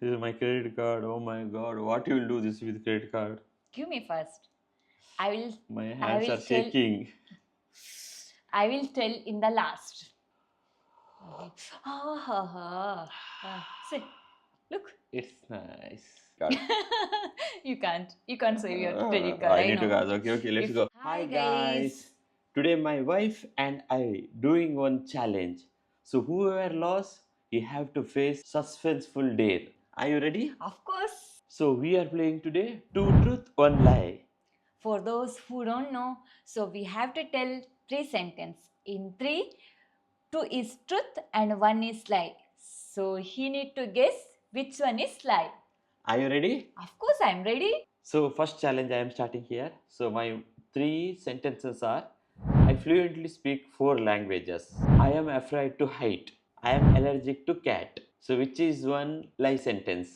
This is my credit card. Oh my god, what you will do this with credit card? Give me first. I will. My I hands will are tell. shaking. I will tell in the last. Ah, ha, ha. See, look. It's nice. Card. You can't. You can't save your credit card. I I need to know. guys. Okay, let's If- go. Hi, guys. Today my wife and I doing one challenge. So whoever lost, he have to face suspenseful dare. Are you ready? Of course. So we are playing today two truth, one lie. For those who don't know, so we have to tell three sentences. In three, two is truth and one is lie. So he need to guess which one is lie. Are you ready? Of course, I'm ready. So first challenge I am starting here. So my three sentences are: I fluently speak 4 languages. I am afraid to height. I am allergic to cat. So which is one lie sentence?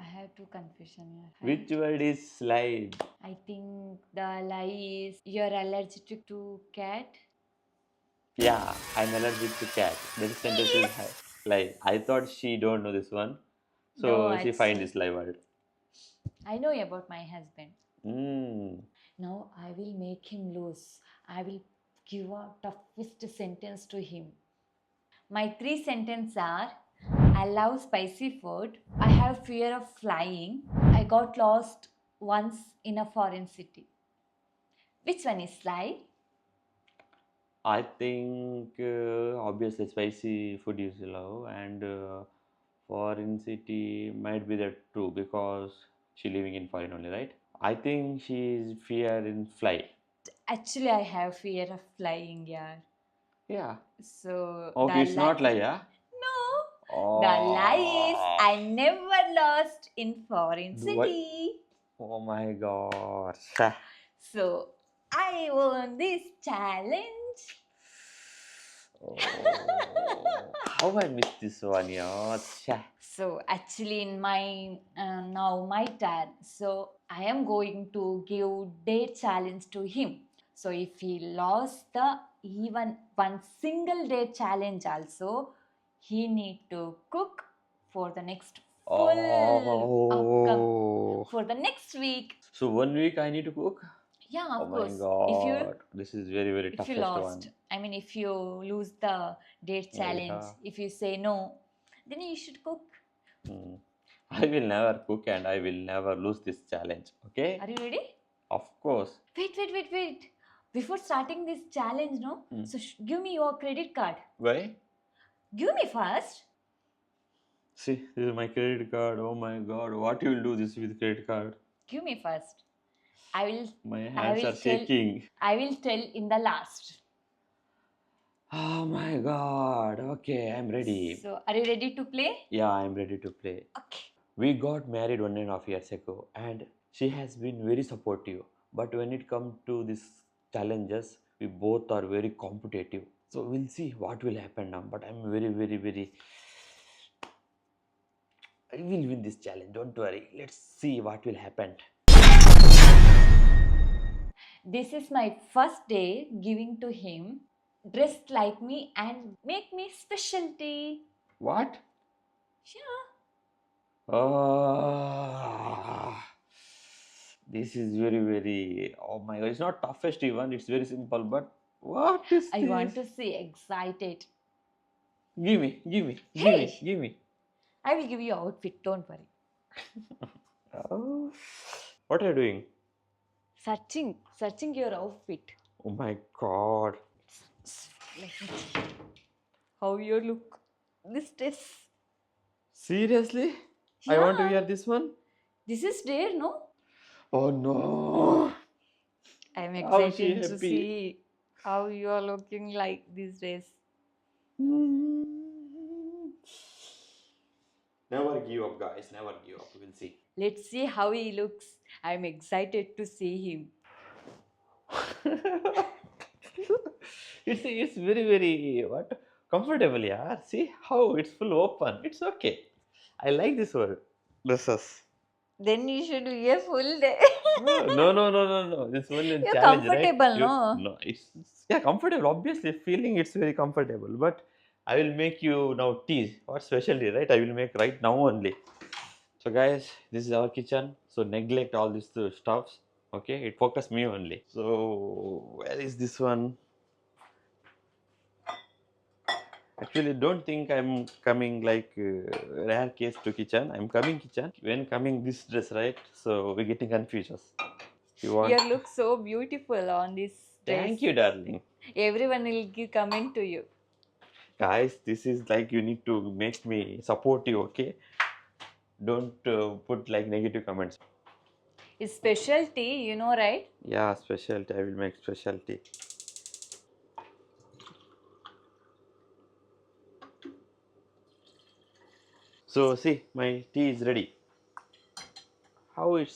I have two confusion here. Which word is lie? I think the lie is you're allergic to cat. Yeah, I'm allergic to cat. That sentence is lie. I thought she don't know this one. So No, she find actually. this lie word. I know about my husband. Mm. Now I will make him lose. I will give a toughest sentence to him. My three sentences are: I love spicy food. I have fear of flying. I got lost once in a foreign city. Which one is lie? I think obviously spicy food you love, and foreign city might be that true because she living in foreign only, right? I think she is fear in fly. Actually, I have fear of flying, yeah. Yeah. So Okay, the it's not lie, yeah. No, the lie is I never lost in foreign What? city. Oh my god. So I won this challenge. Oh, how I missed this one, yeah. Chha. So actually, in my now my turn. So I am going to give day challenge to him. So if he lost the even one single day challenge, also he need to cook for the next full outcome Oh. for the next week. So 1 week I need to cook? Yeah, Oh of my course. If you god. This is very, very if you toughest lost, one. I mean, if you lose the date challenge, Yeah. if you say no, then you should cook. Hmm. I will never cook and I will never lose this challenge. Okay? Are you ready? Of course. Wait. Before starting this challenge, no? Hmm. So give me your credit card. Why? Give me first. See, this is my credit card. Oh my god. What you will do this with credit card? Give me first. I will. My I hands will are tell. shaking. I will tell in the last. Oh my god. Okay, I'm ready. So are you ready to play? Yeah, I'm ready to play. Okay. We got married 1.5 years ago and she has been very supportive. But when it comes to these challenges, we both are very competitive. So we'll see what will happen now. But I'm very, very, very. I will win this challenge. Don't worry. Let's see what will happen. This is my first day giving to him. Dressed like me and make me specialty. What? Yeah. This is very, very. Oh my god! It's not toughest even. It's very simple. But what is I this? want to see excited. Give me, give me, give Hey! me, give me. I will give you outfit, don't worry. Oh. What are you doing? Searching your outfit. Oh my god. Let me see. How you look. This dress. Seriously? I want to Yeah. wear this one? This is there, no? Oh no. I'm How is she excited to happy? see how you are looking like this dress. Never give up, guys. Never give up. We'll see. Let's see how he looks. I'm excited to see him. It's very, very what? Comfortable, yeah. See how it's full open. It's okay. I like this word. Dresses. Then you should wear full day. No. This one is You're challenge, right? comfortable, no? No, it's yeah, comfortable. Obviously, feeling it's very comfortable, but I will make you now tea. What specialty, right? I will make right now only. So guys, this is our kitchen. So neglect all these stuffs. Okay, it focus me only. So where is this one? Actually, don't think I'm coming like rare case to kitchen. I'm coming kitchen when coming this dress, right? So we're getting confusions. You want? You look so beautiful on this dress. Thank you, darling. Everyone will give comment to you. Guys, this is like you need to make me support you. Okay, don't put like negative comments. It's specialty, you know, right? Yeah, specialty. I will make specialty. So see, my tea is ready. How it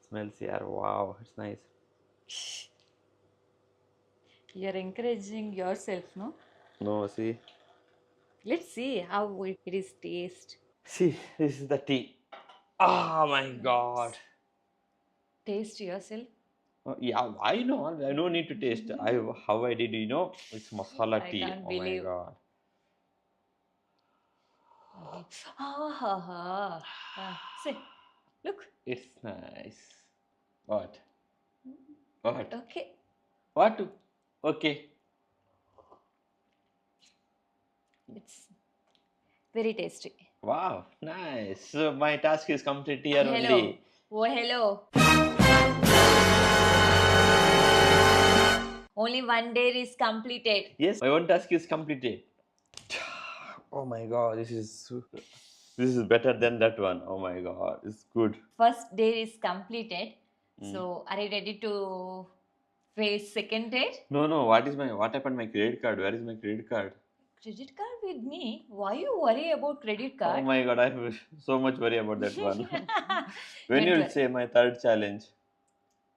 smells here? Wow, it's nice. You're encouraging yourself, no? No, see, Let's see how it is taste. see, this is the tea. Oh my God. Taste yourself. Yeah, I know. I don't need to taste. How I did, it's masala I tea. can't Oh my believe. God. See, look. It's nice. What? What? Okay. What? Okay. It's very tasty. Wow, nice. So my task is complete here Hello. only. Oh, hello. Only one day is completed. Yes, my one task is completed. Oh my God, this is better than that one. Oh my God, it's good. First day is completed. Mm. So, are you ready to face second day? No, no. What happened? My credit card. Where is my credit card? Credit card with me? Why you worry about credit Oh card? my God, I have so much worry about that one. When Don't you'll worry. say my third challenge?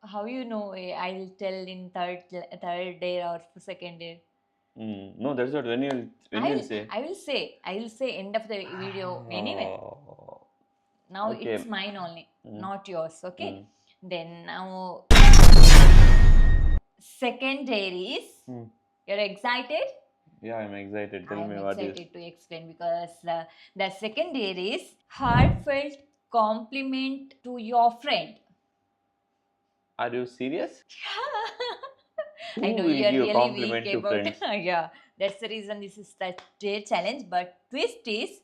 How you know? I'll tell in third day or second day. No, that's not when you'll say. I will say end of the video anyway. Oh, Now okay. it's mine only, not yours. Okay. Mm. Then now second day is. Mm. You're excited? Yeah, I'm excited. Tell I am me what is. excited to explain because the second day is heartfelt compliment to your friend. Are you serious? I Who know will you are give really compliment weak to about friends? yeah. That's the reason this is the date challenge. But twist is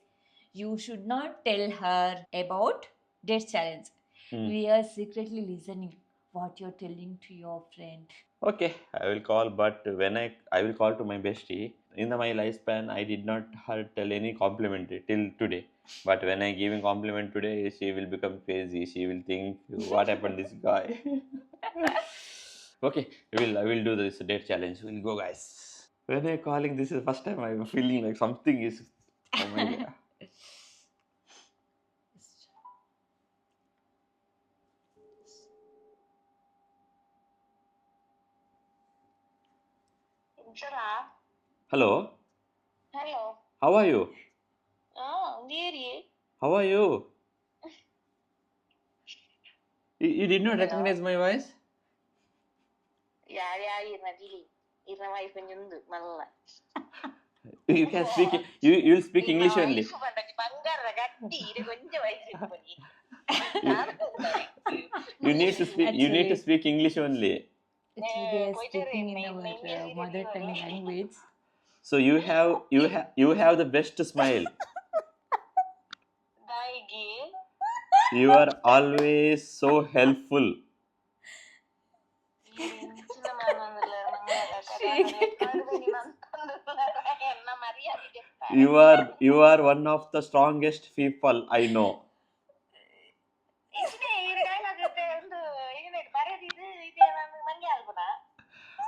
you should not tell her about date challenge. Hmm. We are secretly listening what you're telling to your friend. Okay, I will call, but when I will call to my bestie. In my lifespan, I did not her tell any compliment till today. But when I giving compliment today, she will become crazy. She will think, what happened this guy? Okay, I will do this date challenge. We'll go, guys. When I calling, this is the first time I'm feeling like something is. Oh my God. Hello. Hello. How are you? Oh, dearie. How are you? You did not recognize my voice? Yari Nadili. Irna wife and Yundu, Malla. You can speak. You'll speak English only. You need to speak. You need to Actually, speak English only. actually, they are speaking in our mother tongue language. So you have the best smile. You are always so helpful. You are one of the strongest people I know.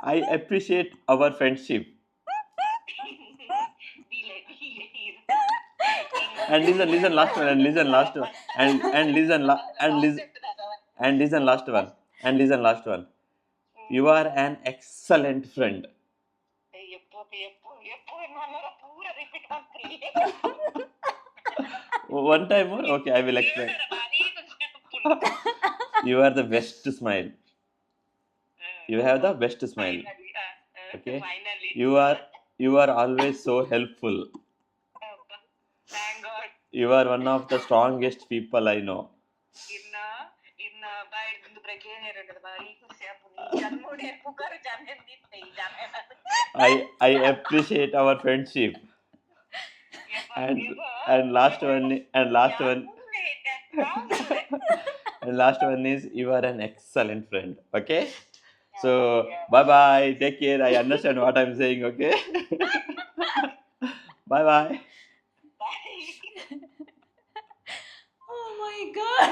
I appreciate our friendship. And listen last one, and listen last one, and listen last one, and listen last one. You are an excellent friend. One time more? Okay, I will explain. You are the best smile. You have the best smile. Okay. You are You are always so helpful. Thank God. You are one of the strongest people I know. ಇನ್ನ ಬಾಯಿ ಬಂದು break ಏನಿರೋದು ಬಾರಿ ಜನ್ಮೋಡಿ ಪುಕಾರ I appreciate our friendship. And last one and last one is you are an excellent friend. Okay. So bye bye. Take care. I understand what I'm saying. Okay. Bye bye. Oh my god.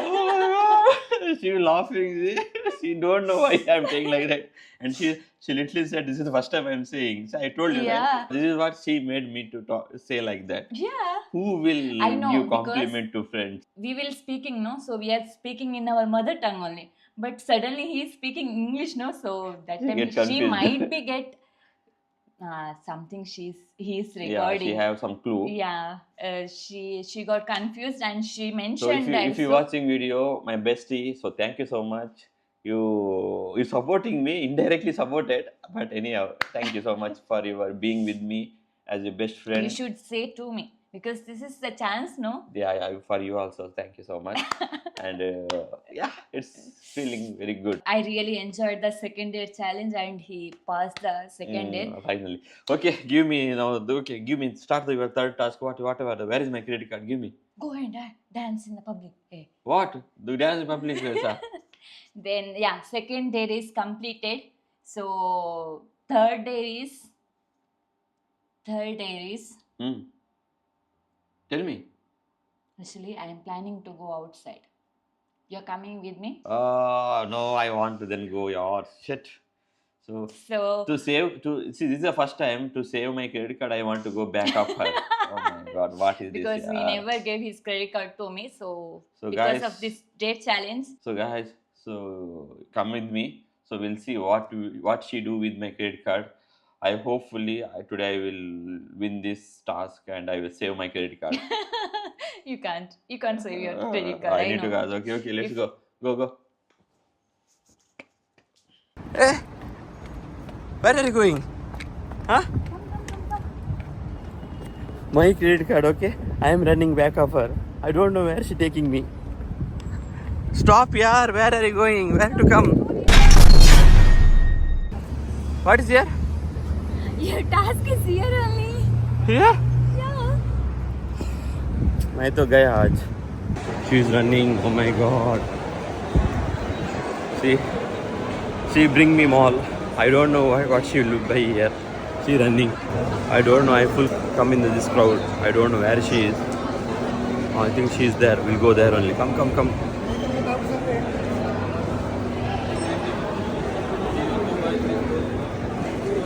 She was laughing. She don't know why I'm saying like that. And she literally said, "This is the first time I'm saying." So I told you, Yeah. right? This is what she made me to say like that. Yeah. Who will I know, give because compliment to friends? we will speaking, no? So we are speaking in our mother tongue only. But suddenly he is speaking English, no? So that You time get she confused. might be get something he is Yeah, recording. she have some clue. Yeah, she got confused and she So mentioned if you watching video, my bestie, so thank you so much. You supporting me, indirectly supported, but anyhow, thank you so much for your being with me as your best friend. you should say to me because this is the chance, no? Yeah, for you also, thank you so much. And yeah, it's feeling very good. I really enjoyed the second date challenge and he passed the second date. Finally. Okay, give me now. Okay, give me. Start your third task. Whatever. Where is my credit card? Give me. Go and dance in the public. Hey. What? Do dance in public, Elsa? Then yeah, second date is completed. So third date is Tell me. actually I am planning to go outside. You're coming with me? No, I want to then go. Yeah, shit. So So see, this is the first time to save my credit card. I want to go back up her. Oh my god, what is because this? we never gave his credit card to me, so So because guys- of this date challenge, So guys, so come with me. So we'll see what she do with my credit card. Today I will win this task and I will save my credit card. you can't save your credit card. I need to know. go. Okay, let's If- go. Go. Where are you going? Huh? My credit card, okay? I am running back of her. I don't know where she taking me. Stop, yaar. Where are you going? Where to come? What is here? Your task is here only. Here? Yeah. मैं तो गया आज. She's running. Oh my god. She bring me mall. I don't know what she will buy here. She running. I don't know. I full come in this crowd. I don't know where she is. Oh, I think she's there. We'll go there only. Come.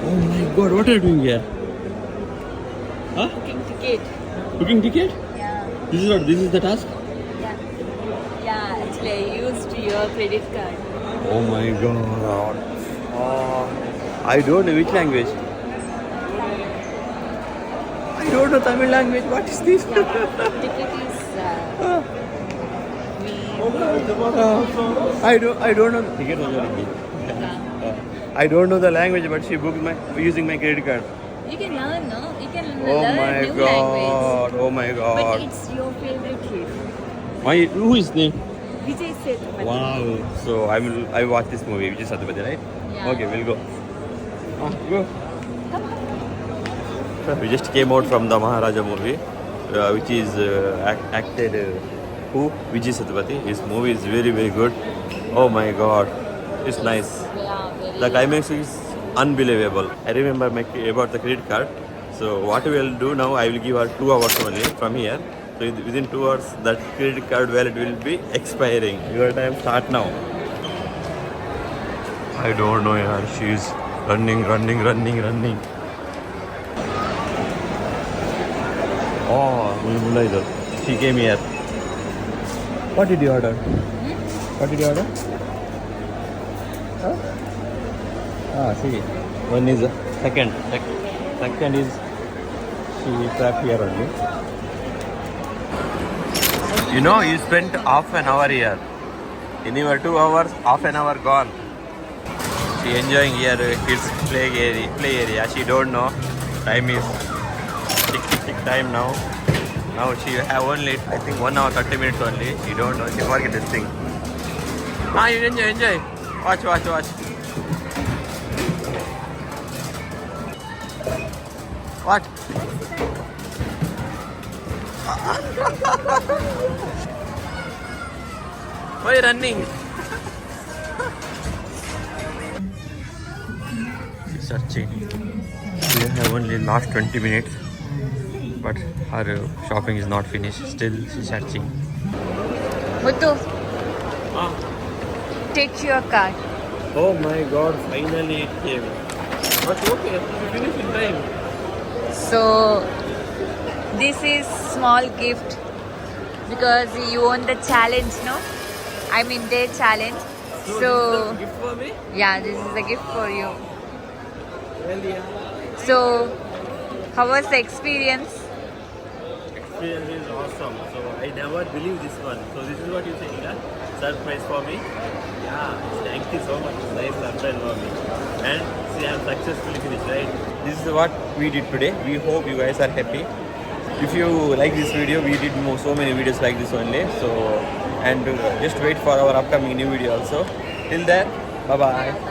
Oh my god, what are you doing here? Huh? Booking ticket. Booking ticket? Yeah. This is the task? Yeah. Actually, I used your credit card. Oh my god. I don't know which language. I don't know Tamil language. What is this? Ticket is me. I don't know. Ticket was already. I don't know the language, but she booked using my credit card. You can learn, no? You can Oh learn my new language. god. Oh my But god. it's your favorite hero. Who is name? Vijay Sethupathi. Wow. So I watch this movie, Vijay Sethupathi, right? Yeah. Okay, we'll go. Go. We just came out from the Maharaja movie, which is acted who? Vijay Sethupathi. His movie is very, very good. Oh my god. It's nice. Yeah, very The climax is unbelievable. I remember about the credit card. So what we will do now, I will give her 2 hours only from here. So within 2 hours, that credit card wallet will be expiring. Your time start now. I don't know, yaar. She's running. Oh, she came here. What did you order? What did you order? Huh? See. One is second is she trapped here only. You know, you spent half an hour here. In your 2 hours, half an hour gone. She enjoying here kids play area. She don't know Time is tick time now. Now she have only I think 1 hour 30 minutes only. She don't know. She forget this thing. Ah, you enjoy. Watch. What? Why are you running? She's searching. We have only last 20 minutes, but her shopping is not finished. Still, she's searching. Muthu, Ah. take your card. Oh my God! Finally it came. But okay, we finished in time. So this is small gift because you won the challenge, no? I mean their challenge. This So is a gift for me. yeah, this is a gift for you. Well, yeah. So how was the experience? Experience is awesome. So I never believed this one. So this is what you saying, huh? Surprise for me. Yeah. Thank you so much. It's nice surprise for me. And see, I have successfully finished, right? This is what we did today. We hope you guys are happy. If you like this video, we did so many videos like this only. So and just wait for our upcoming new video also. Till then, bye bye.